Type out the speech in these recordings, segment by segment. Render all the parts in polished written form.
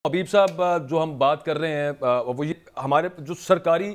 हबीब साहब जो हम बात कर रहे हैं वो ये हमारे जो सरकारी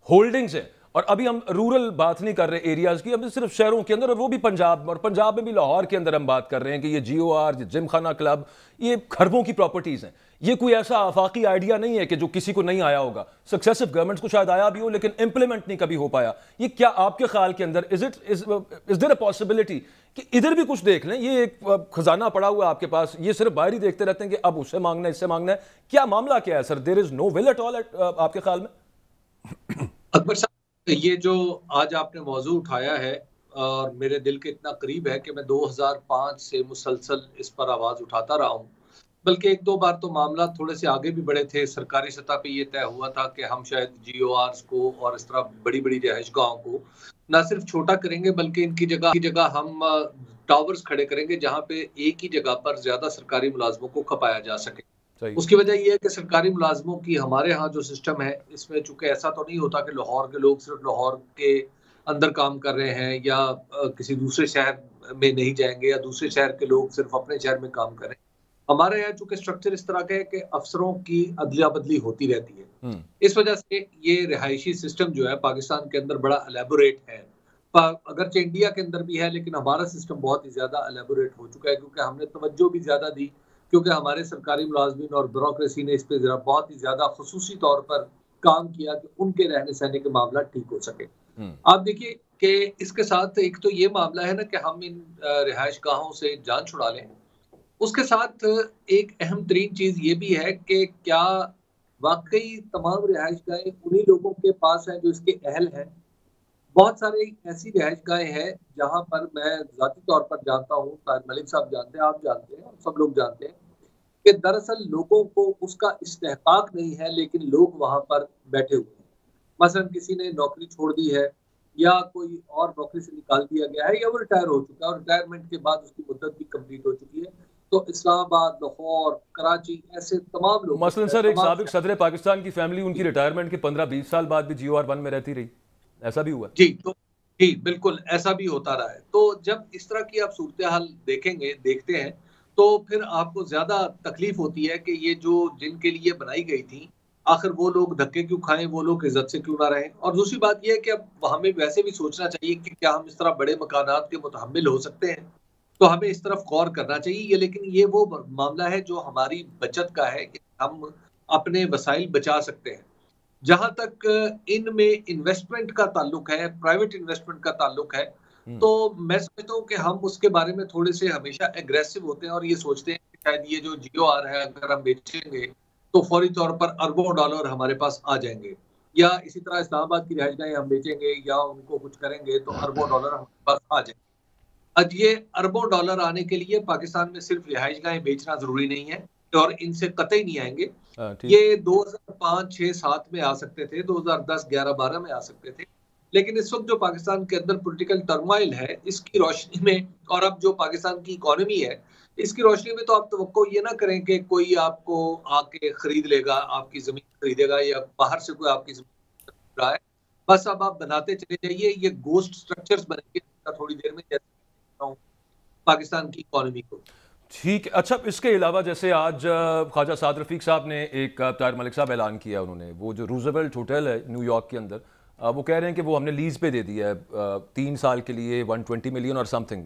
होल्डिंग्स हैं, और अभी हम रूरल बात नहीं कर रहे एरियाज की, अभी सिर्फ शहरों के अंदर, और वो भी पंजाब, और पंजाब में भी लाहौर के अंदर हम बात कर रहे हैं कि ये GOR, जिम खाना क्लब, ये खरबों की प्रॉपर्टीज हैं। ये कोई ऐसा आफाकी आइडिया नहीं है कि जो किसी को नहीं आया होगा। सक्सेसिव गवर्नमेंट्स को शायद आया भी हो लेकिन इंप्लीमेंट नहीं कभी हो पाया। ये क्या आपके ख्याल के अंदर इज देयर अ पॉसिबिलिटी कि इधर भी कुछ देख लें? ये एक खजाना पड़ा हुआ है आपके पास, ये सिर्फ बाहर ही देखते रहते हैं कि अब उससे मांगना है, इससे मांगना है। क्या मामला क्या है sir? There is no will at all आपके ख्याल में? अकबर साहब, ये जो आज आपने मौजू उठाया है और मेरे दिल के इतना करीब है कि मैं 2005 से मुसलसल इस पर आवाज उठाता रहा हूँ। बल्कि एक दो बार तो मामला थोड़े से आगे भी बढ़े थे। सरकारी सतह पे ये तय हुआ था कि हम शायद GORs को और इस तरह बड़ी बड़ी रिहाइशगाहों को न सिर्फ छोटा करेंगे बल्कि इनकी जगह हम टावर्स खड़े करेंगे जहाँ पे एक ही जगह पर ज्यादा सरकारी मुलाजमों को खपाया जा सके। उसकी वजह यह है कि सरकारी मुलाजमों की हमारे यहाँ जो सिस्टम है, इसमें चूंकि ऐसा तो नहीं होता कि लाहौर के लोग सिर्फ लाहौर के अंदर काम कर रहे हैं या किसी दूसरे शहर में नहीं जाएंगे या दूसरे शहर के लोग सिर्फ अपने शहर में काम करें। हमारे यहाँ चूंकि स्ट्रक्चर इस तरह का है कि अफसरों की अदलिया बदली होती रहती है। इस वजह से ये रिहायशी सिस्टम जो है पाकिस्तान के अंदर बड़ा एलेबोरेट है। अगरचे इंडिया के अंदर भी है लेकिन हमारा सिस्टम बहुत ही ज्यादा एलेबोरेट हो चुका है क्योंकि हमने तवज्जो भी ज्यादा दी, क्योंकि हमारे सरकारी मुलाजमीन और ब्यूरोक्रेसी ने इस पे जरा बहुत ही ज्यादा खुसूसी तौर पर काम किया कि उनके रहने सहने के मामला ठीक हो सके। आप देखिए कि इसके साथ एक तो ये मामला है ना कि हम इन रिहाइश गाहों से जान छुड़ा लें। उसके साथ एक अहम तरीन चीज ये भी है कि क्या वाकई तमाम रिहाइश गाहें उन्हीं लोगों के पास हैं जो इसके अहल हैं। बहुत सारे ऐसी रिहाइश गाहें हैं जहां पर मैं जाती तौर पर जानता हूँ, ताज मलिक साहब जानते हैं, आप जानते हैं, सब लोग जानते हैं कि दरअसल लोगों को उसका इस्तेहकाक नहीं है लेकिन लोग वहां पर बैठे हुए हैं। मसलन किसी ने नौकरी छोड़ दी है या कोई और नौकरी से निकाल दिया गया है या वो रिटायर हो चुका है और रिटायरमेंट के बाद उसकी मुद्दत भी कंप्लीट हो चुकी है। तो इस्लामाबाद, लाहौर, कराची, ऐसे तमाम लोग, मसलन सर एक साबिक सदर पाकिस्तान की फैमिली उनकी रिटायरमेंट के 15-20 साल बाद भी GOR 1 में रहती रही, ऐसा भी हुआ? जी बिल्कुल ऐसा भी होता रहा है। तो जब इस तरह की आप सूरत हाल देखते हैं तो फिर आपको ज्यादा तकलीफ होती है कि ये जो जिनके लिए बनाई गई थी आखिर वो लोग धक्के क्यों खाएं, वो लोग इज्जत से क्यों ना रहें। और दूसरी बात यह है कि अब हमें वैसे भी सोचना चाहिए कि क्या हम इस तरह बड़े मकानात के मुतहम्मिल हो सकते हैं, तो हमें इस तरफ गौर करना चाहिए। लेकिन ये वो मामला है जो हमारी बचत का है कि हम अपने वसाइल बचा सकते हैं। जहां तक इनमें इन्वेस्टमेंट का ताल्लुक है, प्राइवेट इन्वेस्टमेंट का ताल्लुक है, तो मैं समझता हूँ कि हम उसके बारे में थोड़े से हमेशा एग्रेसिव होते हैं और ये सोचते हैं कि शायद ये जो GOR है अगर हम बेचेंगे तो फौरी तौर पर अरबों डॉलर हमारे पास आ जाएंगे, या इसी तरह इस्लामाबाद की रिहाइशगाहें हम बेचेंगे या उनको कुछ करेंगे तो अरबों डॉलर हमारे पास आ जाएंगे। अब ये अरबों डॉलर आने के लिए पाकिस्तान में सिर्फ रिहाइशगाहें बेचना जरूरी नहीं है और इनसे कतई नहीं आएंगे। ये 2005, 6, 7 में आ सकते थे, 2010, 11, 12 में आ सकते थे, लेकिन इस वक्त जो पाकिस्तान के अंदर पॉलिटिकल टर्मोइल है इसकी रोशनी में और अब जो पाकिस्तान की इकोनॉमी है इसकी रोशनी में तो आप तवक्को ये ना करें कि कोई आपको आके खरीद लेगा, आपकी जमीन खरीदेगा या बाहर से कोई आपकी जमीन खरीद रहा है। बस अब आप बनाते चले जाइए, ये गोस्ट स्ट्रक्चर्स बनेंगे थोड़ी देर में, जैसे पाकिस्तान की इकोनॉमी को। ठीक। अच्छा, इसके अलावा जैसे आज ख्वाजा साद रफीक साहब ने एक, ताज मलिक साहब ऐलान किया उन्होंने, वो जो रूजवेल्ट होटल है न्यूयॉर्क के अंदर, वो कह रहे हैं कि वो हमने लीज पे दे दिया है 3 साल के लिए 120 मिलियन और समथिंग,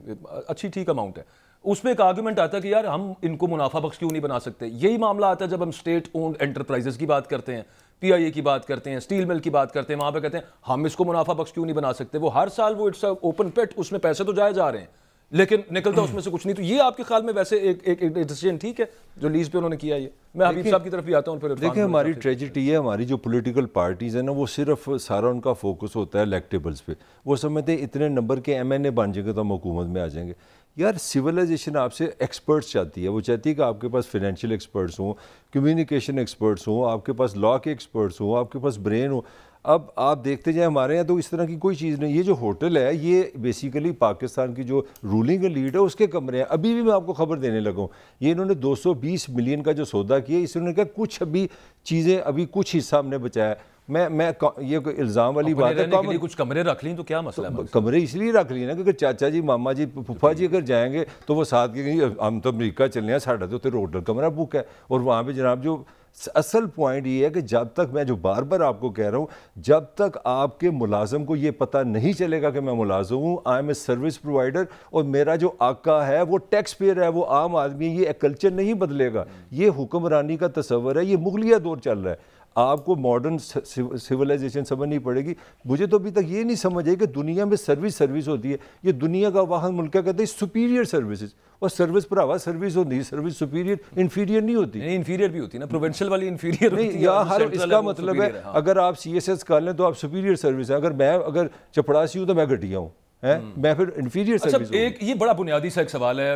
अच्छी ठीक अमाउंट है। उसमें एक आर्गूमेंट आता है कि यार हम इनको मुनाफा बख्श क्यों नहीं बना सकते। यही मामला आता है जब हम स्टेट ओन्ड एंटरप्राइजेस की बात करते हैं, PIA की बात करते हैं, स्टील मिल की बात करते हैं, वहां पे कहते हैं हम इसको मुनाफा बख्श क्यों नहीं बना सकते। वो हर साल वो इट्स ओपन पिट, उसमें पैसे तो जाए जा रहे हैं लेकिन निकलता उसमें से कुछ नहीं। तो ये आपके ख्याल में वैसे एक डिसीजन ठीक है जो लीज पे उन्होंने किया? ये मैं हबीब साहब की तरफ भी आता हूँ। फिर देखिए, हमारी ट्रेजिडी है, हमारी जो पॉलिटिकल पार्टीज़ है ना, वो सिर्फ सारा उनका फोकस होता है इलेक्टेबल्स पे। वो समझते हैं इतने नंबर के MNA बन जाएंगे तो हम हुकूमत में आ जाएंगे। यार, सिविलाइजेशन आपसे एक्सपर्ट्स चाहती है, वो चाहती है कि आपके पास फाइनेंशियल एक्सपर्ट्स हों, कम्युनिकेशन एक्सपर्ट्स हों, आपके पास लॉ के एक्सपर्ट्स हों, आपके पास ब्रेन हो। अब आप देखते जाए हमारे यहाँ तो इस तरह की कोई चीज़ नहीं। ये जो होटल है ये बेसिकली पाकिस्तान की जो रूलिंग लीड है उसके कमरे हैं। अभी भी मैं आपको खबर देने लगा हूँ, ये इन्होंने 220 मिलियन का जो सौदा किया, इस उन्होंने कहा कुछ अभी चीज़ें, अभी कुछ हिस्सा हमने बचाया। मैं ये कोई इल्ज़ाम वाली बात है। के लिए कुछ कमरे रख लीं तो क्या मसला है? कमरे इसलिए रख लिए ना कि अगर चाचा जी, मामा जी, फूफा जी अगर जाएंगे तो वो साथ के, हम तो अमरीका चलने हैं, साढ़ा तो होटल कमरा बुक है, और वहाँ पे जनाब जो असल पॉइंट ये है कि जब तक, मैं जो बार बार आपको कह रहा हूँ, जब तक आपके मुलाजम को ये पता नहीं चलेगा कि मैं मुलाजिम हूँ, I am a service provider, और मेरा जो आका है वो टैक्स पेयर है, वो आम आदमी है, ये कल्चर नहीं बदलेगा। ये हुक्मरानी का तस्वर है, ये मुगलिया दौर चल रहा है। आपको मॉडर्न सिविलाइजेशन समझनी पड़ेगी। मुझे तो अभी तक ये नहीं समझ आई कि दुनिया में सर्विस होती है। ये दुनिया का वाहन मुल्क कहते हैं सुपीरियर सर्विसेज, और सर्विस भरावा सर्विस होती है, सर्विस सुपीरियर इंफीरियर नहीं होती। नहीं, इंफीरियर भी होती है ना, प्रोविंशियल वाली इंफीरियर नहीं, होती है। या हर इसका मतलब है अगर आप CSS कर लें तो आप सुपीरियर सर्विस है, अगर चपड़ासी हूँ तो मैं घटिया हूँ, मैं फिर इंफीरियर सर्विस। एक ये बड़ा बुनियादी सा एक सवाल है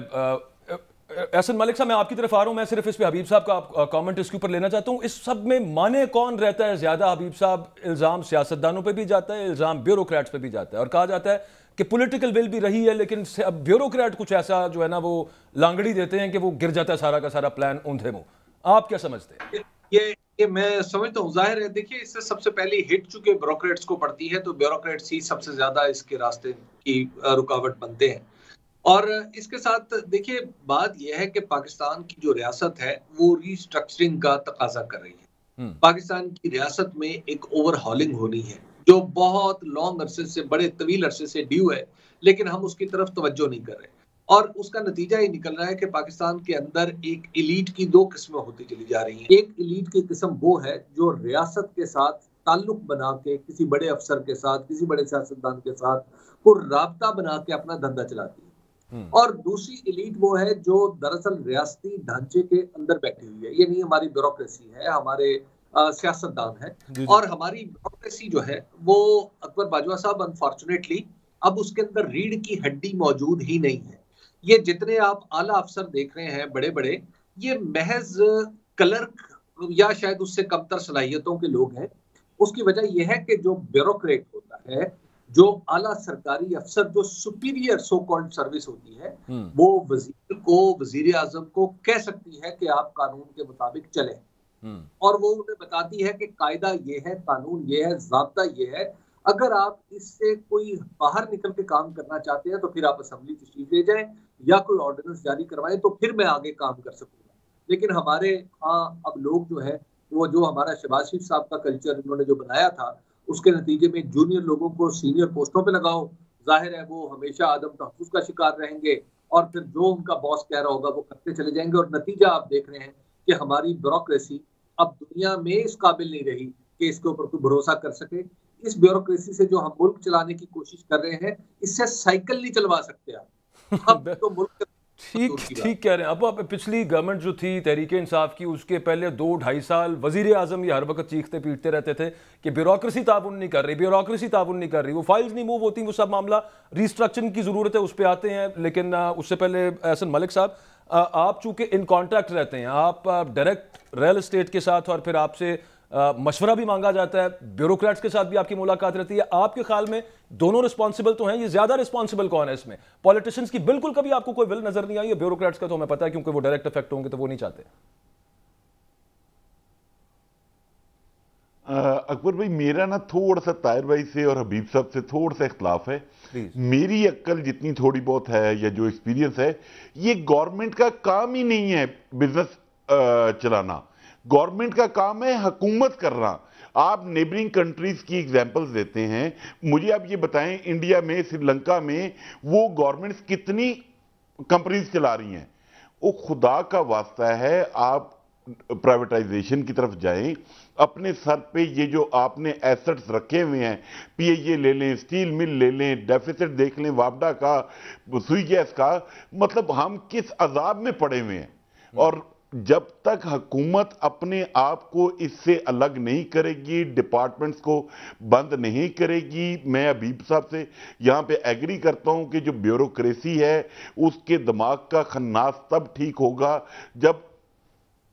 एहसन मलिक साहब, मैं आपकी तरफ आ रहा हूं, मैं सिर्फ इस पे हबीब साहब का कमेंट इसके ऊपर लेना चाहता हूं। इस सब में माने कौन रहता है ज्यादा हबीब साहब? इल्जाम सियासतदानों पे भी जाता है, इल्जाम ब्यूरोक्रेट्स पे भी जाता है, और कहा जाता है कि पॉलिटिकल विल भी रही है, लेकिन अब ब्यूरोक्रेट कुछ ऐसा जो है ना वो लांगड़ी देते हैं कि वो गिर जाता है सारा का सारा प्लान ऊंधे मुंह। आप क्या समझते हैं? ये मैं समझता हूँ, जाहिर है, देखिए इससे सबसे पहले हिट चुके ब्यूरोक्रेट्स को पड़ती है, तो ब्यूरोक्रेट्स ही सबसे ज्यादा इसके रास्ते की रुकावट बनते हैं। और इसके साथ देखिए बात यह है कि पाकिस्तान की जो रियासत है वो रीस्ट्रक्चरिंग का तकाजा कर रही है। पाकिस्तान की रियासत में एक ओवरहॉलिंग होनी है जो बहुत लॉन्ग अरसे से, बड़े तवील अरसे से ड्यू है, लेकिन हम उसकी तरफ तवज्जो नहीं कर रहे। और उसका नतीजा ये निकल रहा है कि पाकिस्तान के अंदर एक एलीट की दो किस्में होती चली जा रही हैं। एक एलीट की किस्म वो है जो रियासत के साथ ताल्लुक बना के, किसी बड़े अफसर के साथ, किसी बड़े सियासतदान के साथ वो राब्ता बना के अपना धंधा चलाती है। और दूसरी एलीट वो है जो दरअसल रियासती ढांचे के अंदर बैठी हुई है। ये नहीं हमारी ब्यूरोक्रेसी है, हमारे सियासतदान है, और हमारी ब्यूरोक्रेसी जो है वो अकबर बाजवा साहब अनफॉर्चुनेटली अब उसके अंदर रीढ़ की हड्डी मौजूद ही नहीं है। ये जितने आप आला अफसर देख रहे हैं बड़े बड़े, ये महज क्लर्क या शायद उससे कमतर सलाहियतों के लोग हैं। उसकी वजह यह है कि जो ब्यूरोक्रेट होता है, जो आला सरकारी अफसर, जो सुपीरियर सो कॉल्ड सर्विस होती है, वो वजीर को, वजीर आजम को कह सकती है कि आप कानून के मुताबिक चलें, और वो उन्हें बताती है कि कायदा ये है, कानून ये है, ज़ाब्ता ये है। अगर आप इससे कोई बाहर निकल के काम करना चाहते हैं तो फिर आप असेंबली तशरीफ ले जाएं या कोई ऑर्डिनेंस जारी करवाएं, तो फिर मैं आगे काम कर सकूंगा। लेकिन हमारे यहाँ अब लोग जो है वो, जो हमारा शहबाज शरीफ साहब का कल्चर इन्होंने जो बनाया था, उसके नतीजे में जूनियर लोगों को सीनियर पोस्टों पे लगाओ, जाहिर है वो हमेशा आदम तहफ्फुज़ का शिकार रहेंगे, और फिर जो उनका बॉस कह रहा होगा वो करते चले जाएंगे। और नतीजा आप देख रहे हैं कि हमारी ब्यूरोक्रेसी अब दुनिया में इस काबिल नहीं रही कि इसके ऊपर कोई भरोसा कर सके। इस ब्यूरोक्रेसी से जो हम मुल्क चलाने की कोशिश कर रहे हैं, इससे साइकिल नहीं चलवा सकते आप। अब तो मुल्क ठीक कह रहे हैं। अब पिछली गवर्नमेंट जो थी तहरीक इंसाफ की, उसके पहले 2-2.5 साल वजीर आजम ये हर वक्त चीखते पीटते रहते थे कि ब्यूरोक्रेसी ताउन नहीं कर रही, ब्यूरोक्रेसी ताउन नहीं कर रही, वो फाइल्स नहीं मूव होती, वो सब मामला रिस्ट्रक्चरिंग की ज़रूरत है, उस पर आते हैं। लेकिन उससे पहले एहसन मलिक साहब, आप चूँकि इन कॉन्टैक्ट रहते हैं, आप डायरेक्ट रियल एस्टेट के साथ, और फिर आपसे मशवरा भी मांगा जाता है, ब्यूरोक्रेट्स के साथ भी आपकी मुलाकात रहती है। आपके ख्याल में दोनों रिस्पॉन्सिबल तो हैं, ये ज्यादा रिस्पॉन्सिबल कौन है इसमें? पॉलिटिशियंस की बिल्कुल कभी आपको कोई विल नजर नहीं आई है, ब्यूरोक्रेट्स का तो हमें पता है क्योंकि वो डायरेक्ट इफेक्ट होंगे तो वो नहीं चाहते। अकबर भाई, मेरा ना थोड़ा सा ताहिर भाई से और हबीब साहब से थोड़ा सा इख्तलाफ है। मेरी अक्ल जितनी थोड़ी बहुत है या जो एक्सपीरियंस है, ये गवर्नमेंट का काम ही नहीं है बिजनेस चलाना। गवर्नमेंट का काम है हुकूमत करना। आप नेबरिंग कंट्रीज की एग्जांपल्स देते हैं, मुझे आप ये बताएं इंडिया में, श्रीलंका में वो गवर्नमेंट्स कितनी कंपनीज चला रही हैं? वो खुदा का वास्ता है, आप प्राइवेटाइजेशन की तरफ जाएं, अपने सर पे ये जो आपने एसेट्स रखे हुए हैं, पीएए ले लें, स्टील मिल ले लें, डेफिसिट देख लें, वापडा का, सुई गैस का, मतलब हम किस अजाब में पड़े हुए हैं। और जब तक हुकूमत अपने आप को इससे अलग नहीं करेगी, डिपार्टमेंट्स को बंद नहीं करेगी, मैं हबीब साहब से यहाँ पे एग्री करता हूँ कि जो ब्यूरोक्रेसी है उसके दिमाग का खन्नास तब ठीक होगा जब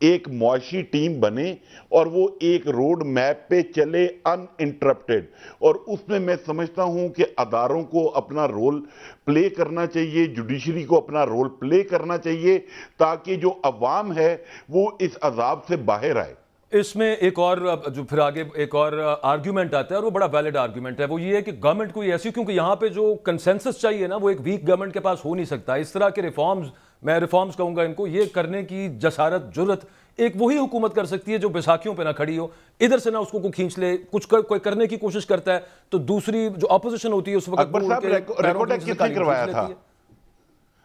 एक मुआशी टीम बने और वो एक रोड मैप पे चले अनइंटरप्टेड। और उसमें मैं समझता हूं कि अदारों को अपना रोल प्ले करना चाहिए, जुडिशरी को अपना रोल प्ले करना चाहिए, ताकि जो अवाम है वो इस अजाब से बाहर आए। इसमें एक और जो फिर आगे एक और आर्ग्यूमेंट आता है और वो बड़ा वैलिड आर्ग्यूमेंट है, वो ये है कि गवर्नमेंट कोई ऐसी, क्योंकि यहाँ पे जो कंसेंसस चाहिए ना वो एक वीक गवर्नमेंट के पास हो नहीं सकता। इस तरह के रिफॉर्म्स, मैं रिफॉर्म्स कहूंगा इनको, ये करने की जसारत, जुर्रत एक वही हुकूमत कर सकती है जो बैसाखियों पे ना खड़ी हो, इधर से ना उसको को खींच ले, कोई करने की कोशिश करता है तो दूसरी जो ऑपोजिशन होती है उस वक्त अकबर साहब रिकॉर्ड किससे करवाया था?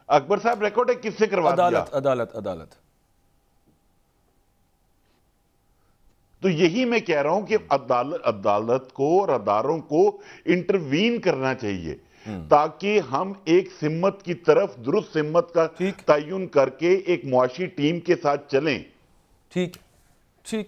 अकबर साहब रिकॉर्ड किससे करवा दिया? अदालत अदालत अदालत। तो यही मैं कह रहा हूं कि अदालत को और अदारों को इंटरवीन करना चाहिए ताकि हम एक सिम्मत की तरफ, दुरुस्त सिम्मत का तयन करके एक मुआशी टीम के साथ चलें। ठीक ठीक है।